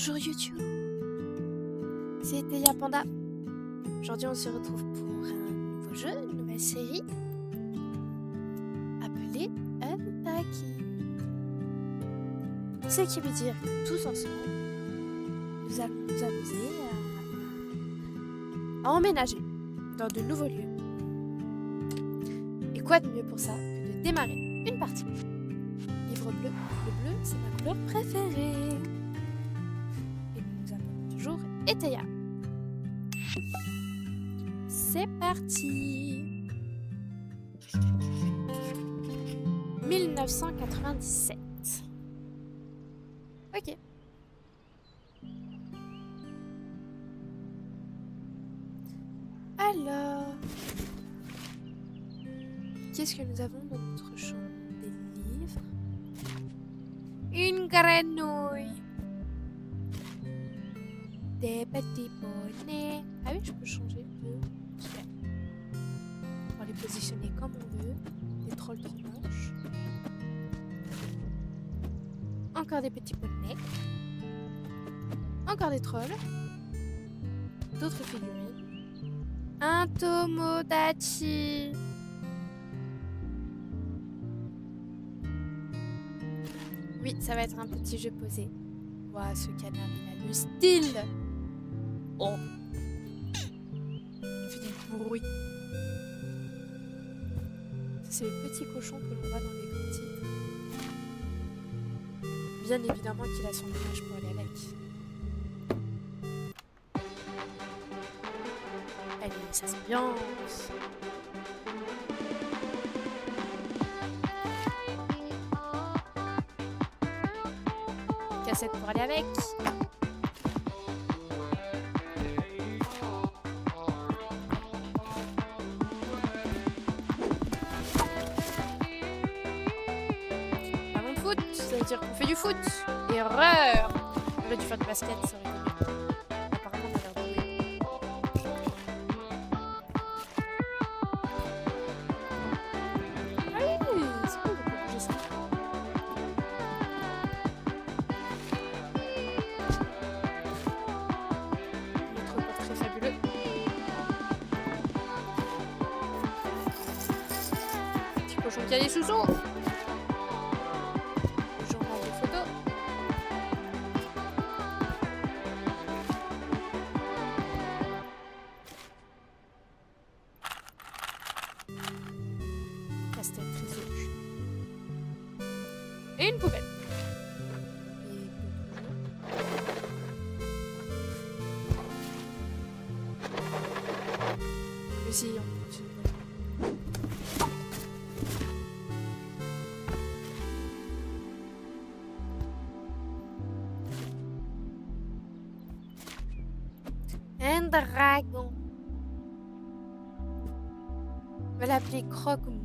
Bonjour YouTube, c'est Théa Panda. Aujourd'hui on se retrouve pour un nouveau jeu, une nouvelle série appelée Unpacking. Ce qui veut dire que tous ensemble, nous allons nous amuser à emménager dans de nouveaux lieux. Et quoi de mieux pour ça que de démarrer une partie. Livre bleu, le bleu c'est ma couleur préférée. Et nous appelons toujours Eteia. C'est parti. 1997. Ok. Alors, qu'est-ce que nous avons dans notre chambre? Des livres. Une grenouille. Des petits bonnets. Ah oui, je peux changer de... Super. On va les positionner comme on veut. Des trolls qui mangent. Encore des petits bonnets. Encore des trolls. D'autres figurines. Un Tomodachi. Oui, ça va être un petit jeu posé. Waouh, ce canard, il a le style. Oh. Il fait du bruit. C'est le petit cochon que l'on voit dans les grands titres. Bien évidemment qu'il a son image pour aller avec. Allez, ça s'ambiance. Cassette pour aller avec. Ballon de foot, ça veut dire qu'on fait du foot. Erreur. On aurait dû faire du basket, ça aurait été mieux. Apparemment, on a l'air de jouer. Ah oui, c'est cool de bouger ça. Notre portrait fabuleux. Petit cochon qui a des sous-sous. Le journal de photos. Casse-tête résolu. Et une poubelle. Et aussi, on continue. Un dragon. On va l'appeler Croque-Mou.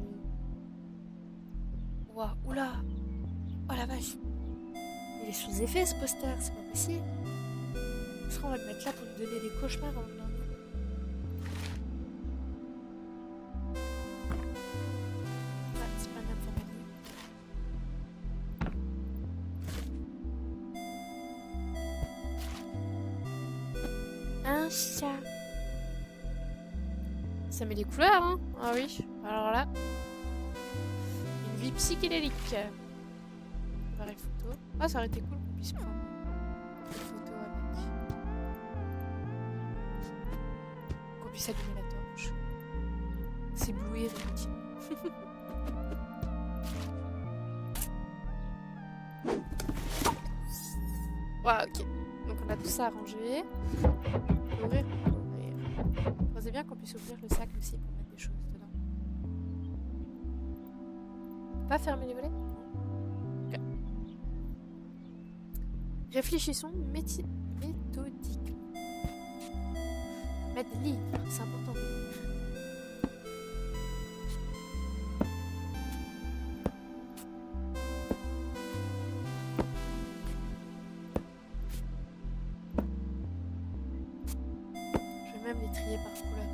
Ouah, oula. Oh la vache. Il est sous effet ce poster, c'est pas possible. Est-ce qu'on va le mettre là pour lui donner des cauchemars avant de dormir? Ah, c'est pas même format. Un chat. Ça met des couleurs, hein? Ah oui. Alors là, une vie psychédélique. Appareil photo. Ah, ça aurait été cool qu'on puisse prendre des photos avec. Qu'on puisse allumer la torche. S'éblouir inutilement. Ouais, ok. Donc on a tout ça arrangé. Ouvrir. Pensez bien qu'on puisse ouvrir le sac aussi pour mettre des choses dedans. Pas fermer les volets? Ok. Réfléchissons méthodiquement. Mettre des livres, c'est important. Même les trier par couleur.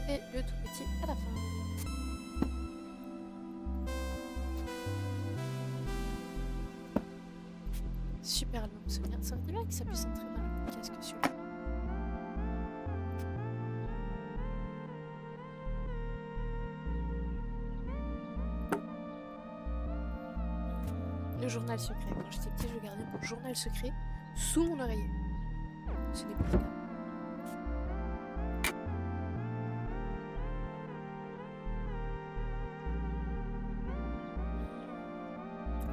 Voilà. Et le tout petit à la fin. Super long souvenir. Ça veut dire que ça puisse entrer dans le casque celui-là. Le journal secret. Quand j'étais petite, je gardais mon journal secret sous mon oreiller. Ce n'est plus le cas.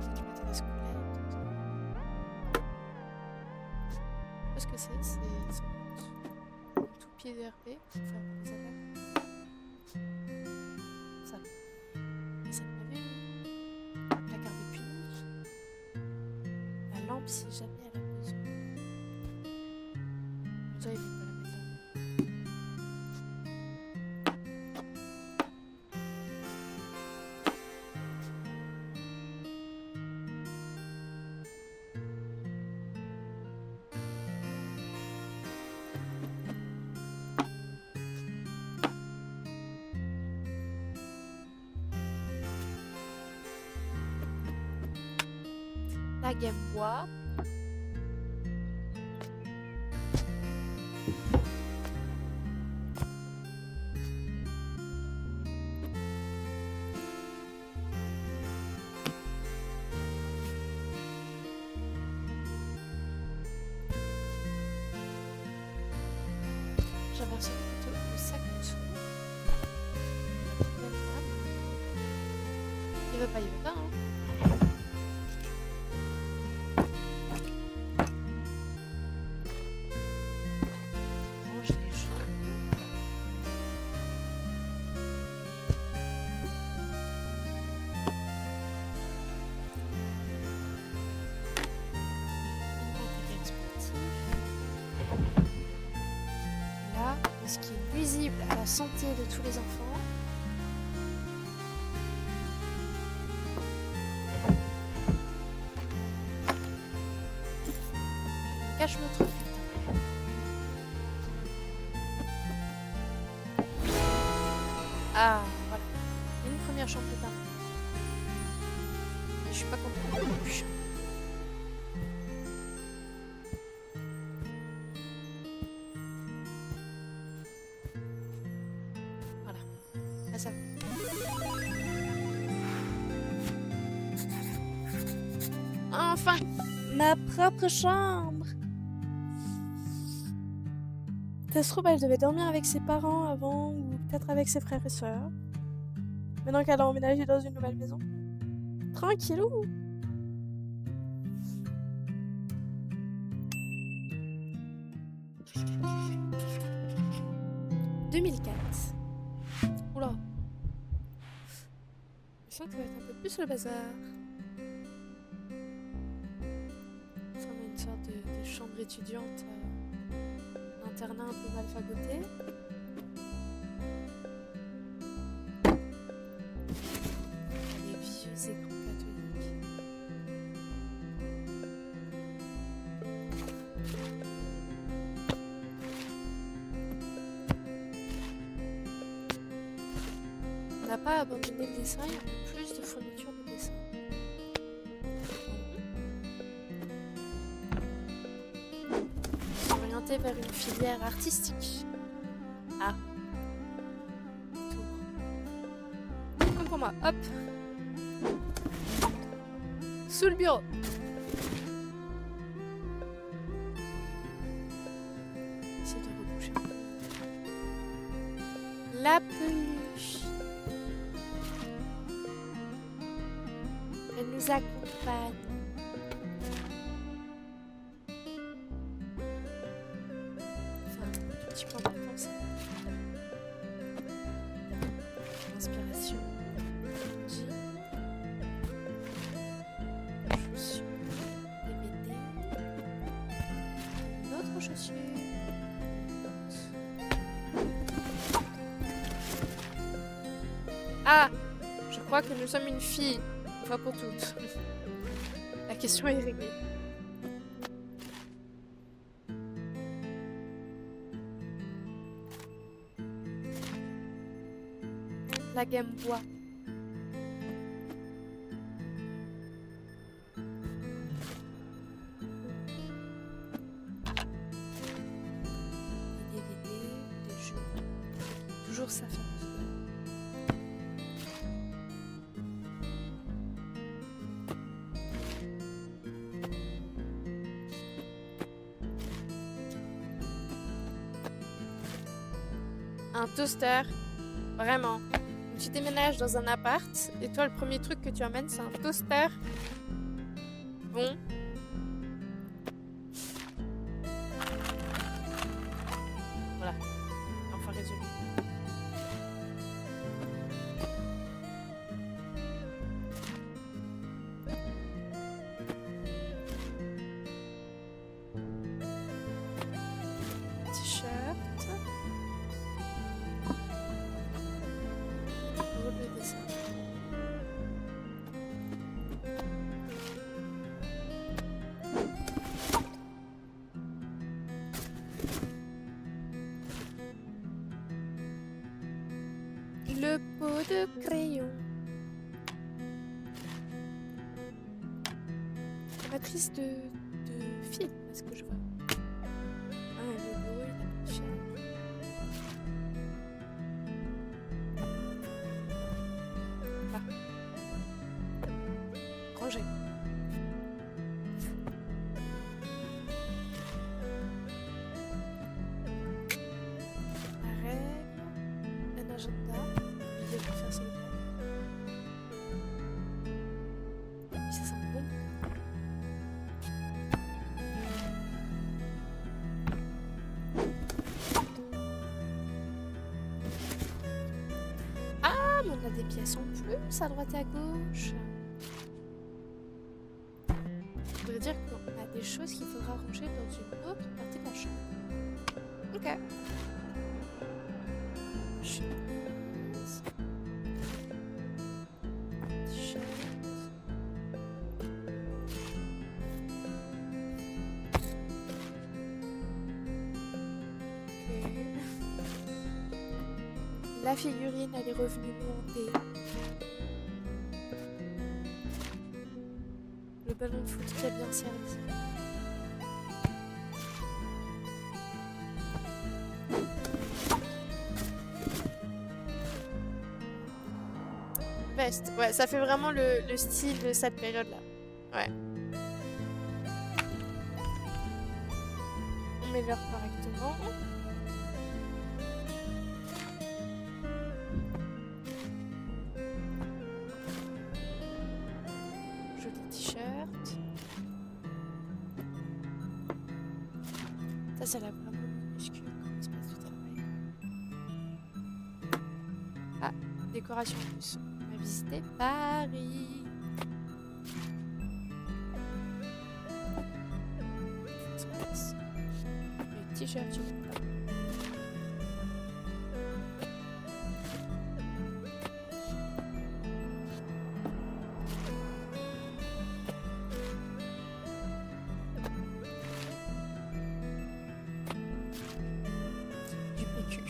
C'est du matériel scolaire. Je sais pas ce que c'est tout pied de RP. Enfin, les attaques. Ça. Et ça m'avait eu. La carte de punir. La lampe si jamais elle a besoin. Vous avez vu pas la mettre là. La Game Boy. J'inverse plutôt le sac en dessous. Il veut pas, hein. Range les choses. Matériel sportif. Là, ce qui est nuisible à la santé de tous les enfants. Cache notre but. Ah, voilà. Une première chambre de bain. Mais je suis pas contente non plus. Voilà. Là, ça va. Enfin, ma propre chambre. Ça se trouve, elle devait dormir avec ses parents avant, ou peut-être avec ses frères et sœurs. Maintenant qu'elle a emménagé dans une nouvelle maison. Tranquillou. « 2004. Oula. Je sens que ça va être un peu plus le bazar. Ça, on a une sorte de chambre étudiante. Internat un peu mal fagoté. Les vieux écrans catholiques. On n'a pas abandonné le dessin, il y a plus de fournitures de dessin. Orienté vers une filière artistique. Ah. Tour. Comme pour moi, hop. Sous le bureau. Essayez de reboucher. La peluche. Elle nous accompagne. Enfin, un petit peu en même temps, ça. Inspiration. J. Chaussures. DVD. Une autre chaussure. Ah! Je crois que nous sommes une fille. Une fois pour toutes. La question est réglée. La Game Boy. toujours sa fameuse blague. Un toaster, vraiment. Tu déménages dans un appart et toi, le premier truc que tu amènes, c'est un toaster. Bon. Voilà. Enfin résumé. T-shirt. Drôle de dessin. Le pot de crayon. Matrice de film, est-ce que je vois? Ah, le bureau, il a pas de cher. Ah. Ranger. La règle. Un agenda. Il devrait faire ça. Ça sent bon. Ah, mais on a des pièces en plus à droite et à gauche. Ça veut dire qu'on a des choses qu'il faudra ranger dans une autre partie de la chambre. Ok. Chemise. T-shirt. Ok. La figurine, elle est revenue nous hanter. Le ballon de foot qui a bien servi. Veste. Ouais, ça fait vraiment le style de cette période-là. Ouais. On met l'heure correctement. Joli t-shirt. Ça l'a vraiment minuscule comme espace de travail. Ah, décoration en plus. On va visiter Paris. Le t-shirt sur le plat. Du PQ.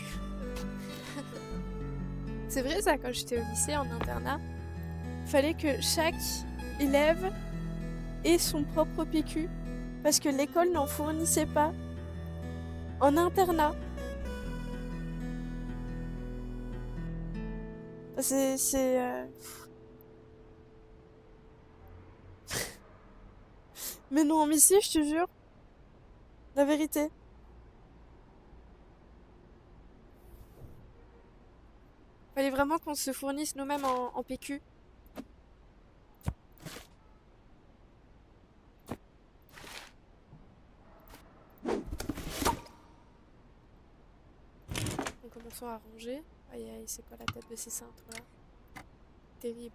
C'est vrai ça, quand j'étais au lycée en internat, fallait que chaque élève ait son propre PQ parce que l'école n'en fournissait pas en internat. Mais non, mais si, je te jure. La vérité. Fallait vraiment qu'on se fournisse nous-mêmes en PQ. Donc commençons à ranger. Aïe aïe, c'est quoi la tête de ces cintres là? Terrible.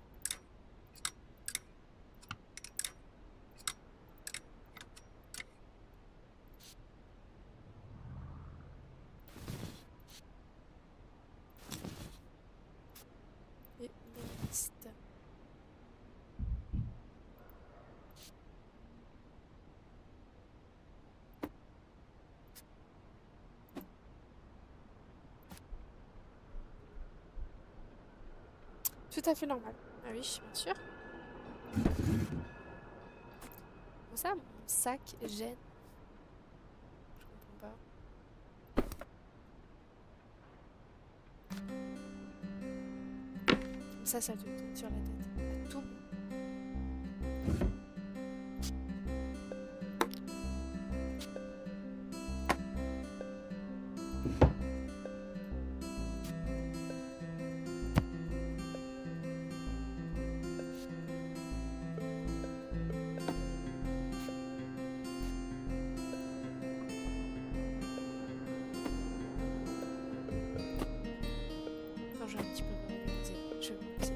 Et une liste. Tout à fait normal. Ah oui, bien sûr. Comment ça, mon sac gêne? Je comprends pas. Ça te tombe sur la tête. À tout. Non, j'ai un petit peu réalisé. Je vais me poser.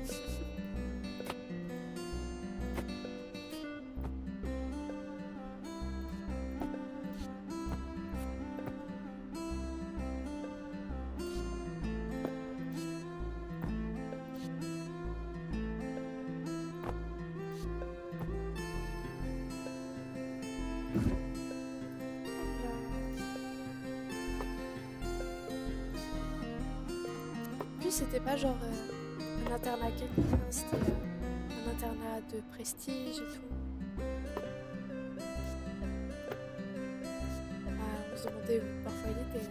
C'était pas genre un internat quelconque, c'était un internat de prestige et tout. On se demandait où parfois il était.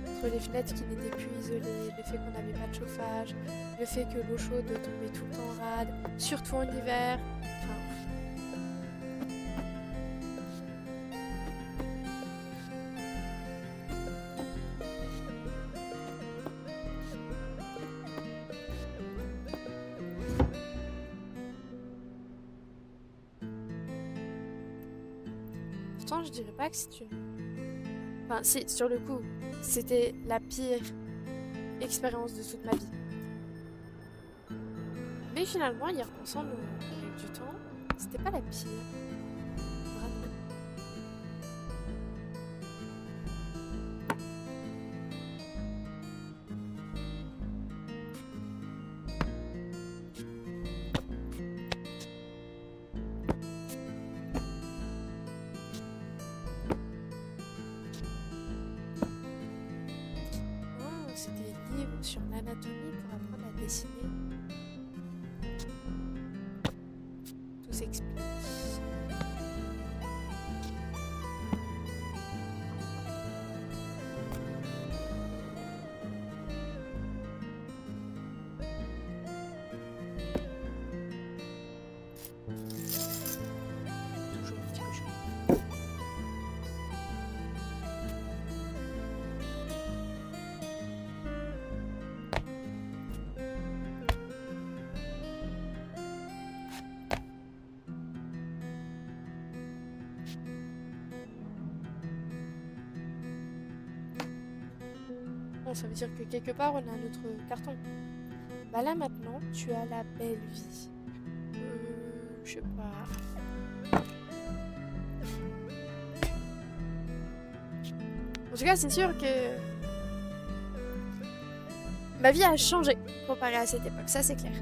Entre les fenêtres qui n'étaient plus isolées, le fait qu'on n'avait pas de chauffage, le fait que l'eau chaude tombait tout le temps rade, surtout en hiver. Enfin, pourtant, je dirais pas que c'est une... Enfin, si, sur le coup, c'était la pire expérience de toute ma vie. Mais finalement, y repensant avec du temps, c'était pas la pire. Vraiment. C'est des livres sur l'anatomie pour apprendre à dessiner. Tout s'explique. Toujours un petit cochon. Bon, ça veut dire que quelque part on a notre carton. Bah là maintenant, tu as la belle vie. Je sais pas. En tout cas, c'est sûr que ma vie a changé comparé à cette époque, ça c'est clair.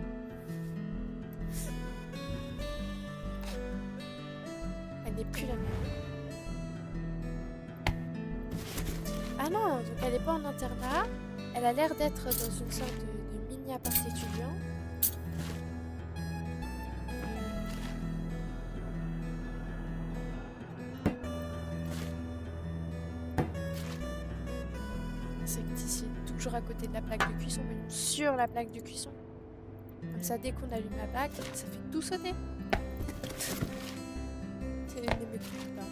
Elle n'est plus la même. Ah non, donc elle n'est pas en internat. Elle a l'air d'être dans une sorte de mini appart étudiant. Insecticide, toujours à côté de la plaque de cuisson, mais sur la plaque de cuisson. Comme ça, dès qu'on allume la plaque, ça fait tout sauter. C'est ne m'écoute pas.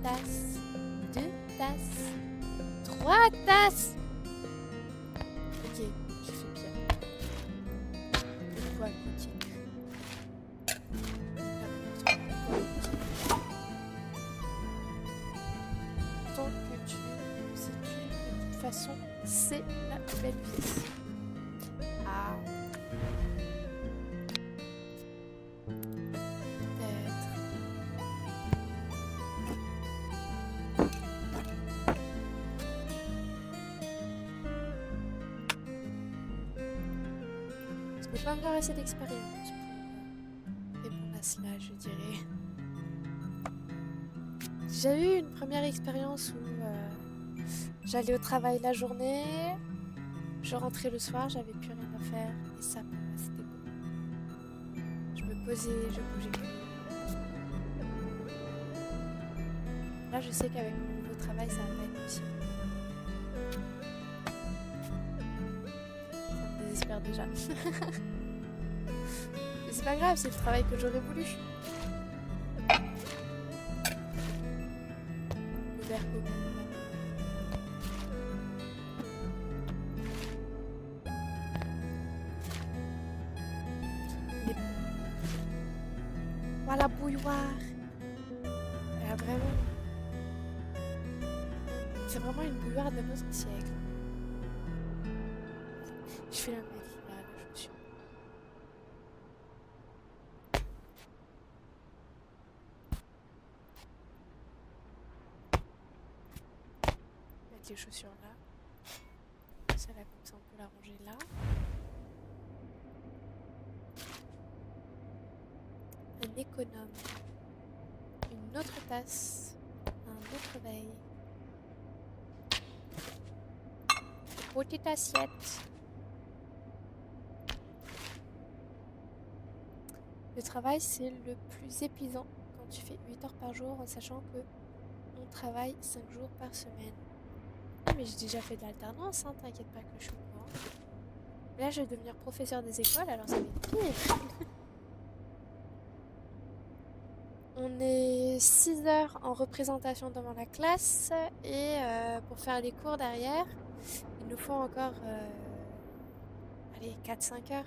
Tasse, 2 tasses, 3 tasses. Ok, je fais bien. Une fois cookie. Tant que tu sais que de toute façon, c'est la belle vie. Ah. Je n'ai pas encore assez d'expérience pour répondre à cela, je dirais. J'ai eu une première expérience où j'allais au travail la journée, je rentrais le soir, j'avais plus rien à faire, et ça, pour moi, c'était beau. Je me poser, je bougeais plus. Là, je sais qu'avec mon nouveau travail, ça va pas être possible. Ça me désespère déjà. Mais c'est pas grave, c'est le travail que j'aurais voulu. Ouvert au voilà, bouilloire. Vraiment. C'est vraiment une bouilloire de notre siècle. Je vais la mettre là, la chaussure. Mettre les chaussures là. Celle-là, comme ça, on peut la ranger là. Un économe. Une autre tasse. Un autre veille. Une petite assiette. Le travail, c'est le plus épuisant quand tu fais 8 heures par jour en sachant que on travaille 5 jours par semaine. Ah, mais j'ai déjà fait de l'alternance, hein, t'inquiète pas que je suis au courant. Mais là, je vais devenir professeur des écoles, alors ça va être pire. On est 6 heures en représentation devant la classe et pour faire les cours derrière, il nous faut encore 4-5 heures.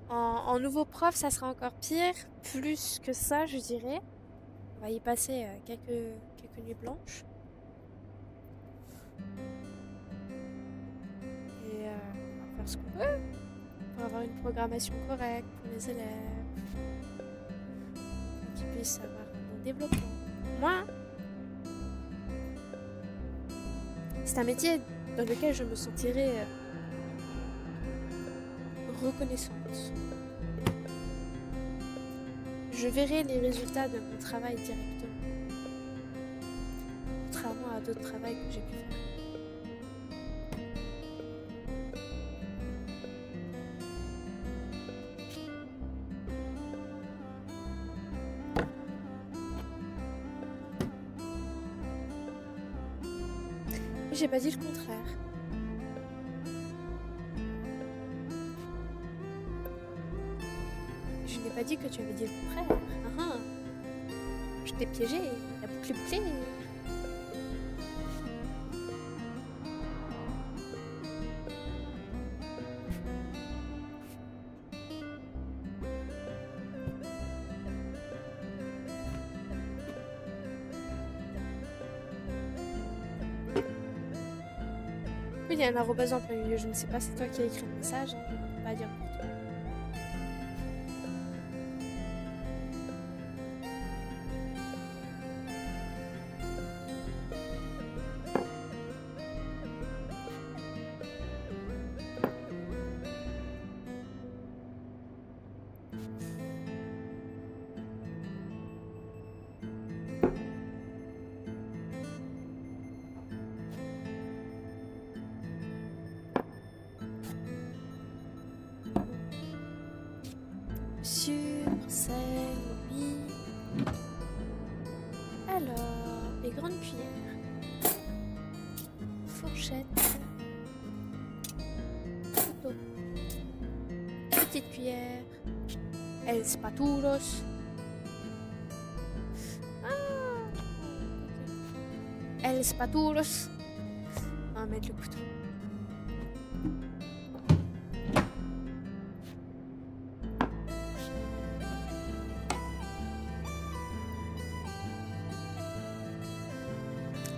En nouveau prof, ça sera encore pire, plus que ça, je dirais. On va y passer quelques nuits blanches. Et on va faire ce qu'on peut pour avoir une programmation correcte pour les élèves, pour qu'ils puissent avoir un bon développement. Moi, c'est un métier dans lequel je me sentirais reconnaissante. Je verrai les résultats de mon travail directement, contrairement à d'autres travails que j'ai pu faire. J'ai pas dit le contraire. Je n'ai pas dit que tu avais dit le contraire. Ah, je t'ai piégé. La boucle est bouclée. Oui, il y a un arrobase en plein milieu. Je ne sais pas, c'est toi qui as écrit le message. Hein. Je ne peux pas dire pour toi. Sucre, sel, huile. Alors, les grandes cuillères. Fourchette. Couteau. Petite cuillère. El spatulos. El spatulos. On va mettre le couteau.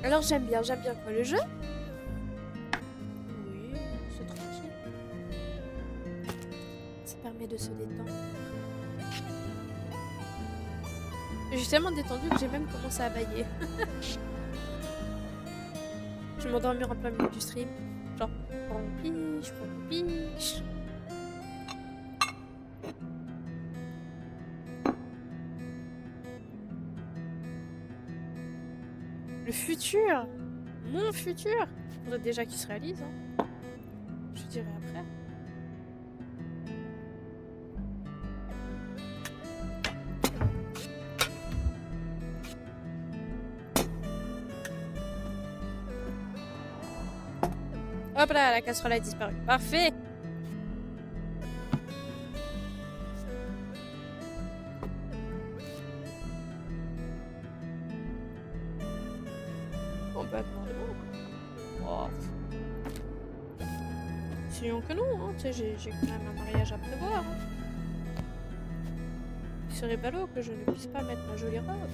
Alors j'aime bien quoi, le jeu? Oui, c'est tranquille. Ça permet de se détendre. Je suis tellement détendue que j'ai même commencé à bailler. Je vais m'endormir en plein milieu du stream. Genre, pompiche. Le futur, mon futur, faudrait déjà qu'il se réalise. Hein. Je dirais après. Hop là, la casserole a disparu. Parfait. Complètement non. Oh. Sinon que non, hein. Tu sais, j'ai quand même un mariage à prévoir. Hein. Il serait ballot que je ne puisse pas mettre ma jolie robe.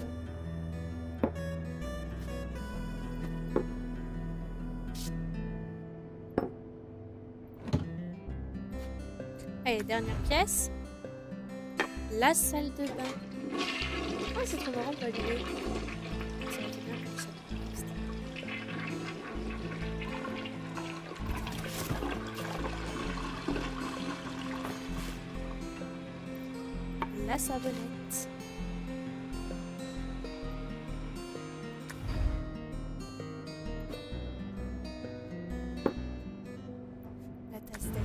Allez, dernière pièce. La salle de bain. Oh, c'est trop marrant de l'allumer. Ça aurait été bien que ça reste. La savonnette. La tasse d'ail.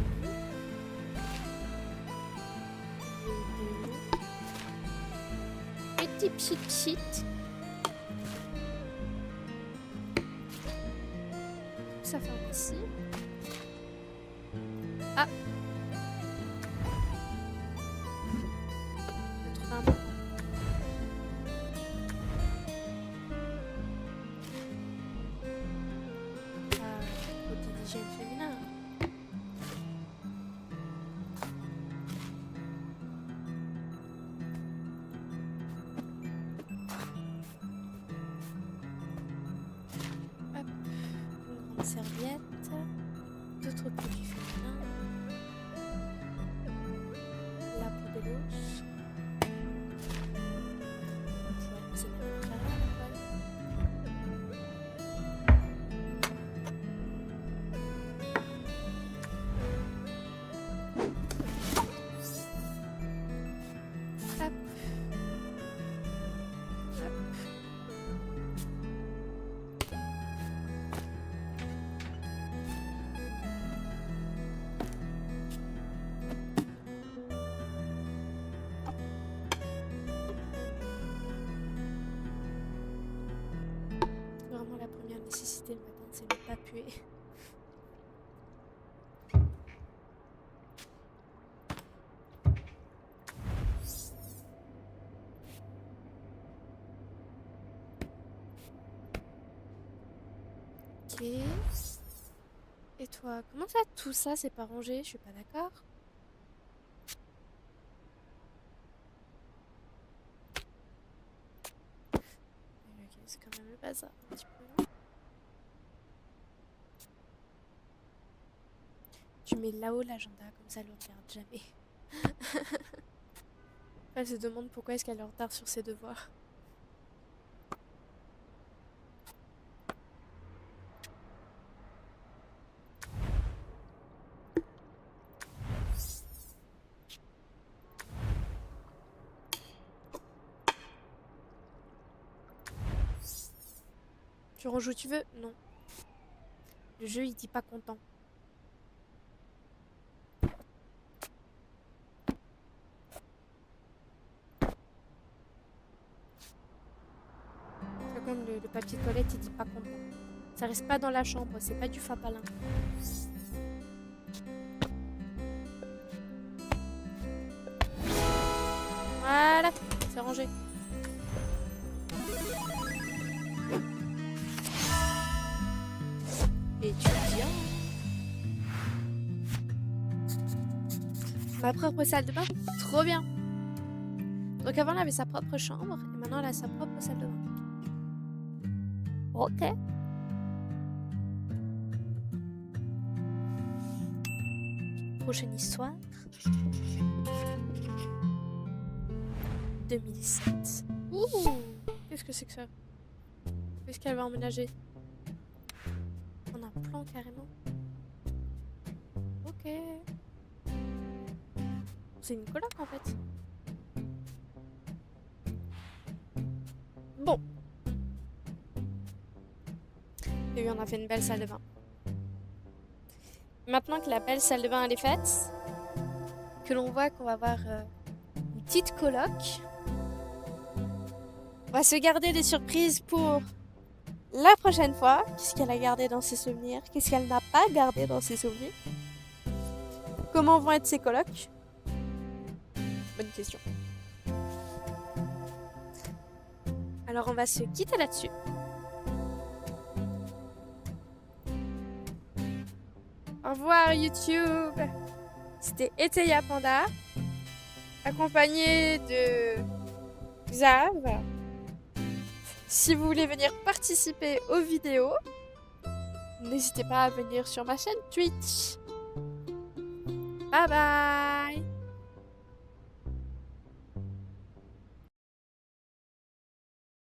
Petit pchit. Ça fait ici. Ah. Je trouve un peu. Côté d'hygiène féminin. Serviette, d'autres produits féminins, la poubelleuse, vraiment la première nécessité le matin, c'est ne pas puer. Ok. Et toi, comment ça, tout ça, c'est pas rangé? Je suis pas d'accord. Ok, c'est quand même le bazar un petit peu. Tu mets là-haut l'agenda, comme ça elle le regarde jamais. Elle se demande pourquoi est-ce qu'elle est en retard sur ses devoirs. Tu ranges où tu veux? Non. Le jeu il dit pas content. C'est comme le papier de toilette il dit pas content. Ça reste pas dans la chambre, c'est pas du fapalin. Voilà, c'est rangé. Et tu viens. Ma propre salle de bain, trop bien. Donc avant elle avait sa propre chambre et maintenant elle a sa propre salle de bain. Ok. Prochaine histoire. 2007. Ouh, qu'est-ce que c'est que ça? Qu'est-ce qu'elle va emménager? On a un plan carrément. Ok. C'est une coloc en fait. Bon. Et oui, on a fait une belle salle de bain. Maintenant que la belle salle de bain elle est faite, que l'on voit qu'on va avoir une petite coloc, on va se garder des surprises pour la prochaine fois, qu'est-ce qu'elle a gardé dans ses souvenirs? Qu'est-ce qu'elle n'a pas gardé dans ses souvenirs? Comment vont être ses colocs? Bonne question. Alors on va se quitter là-dessus. Au revoir YouTube. C'était Eteia Panda, accompagné de Xav. Si vous voulez venir participer aux vidéos, N'hésitez pas à venir sur ma chaîne Twitch. bye bye.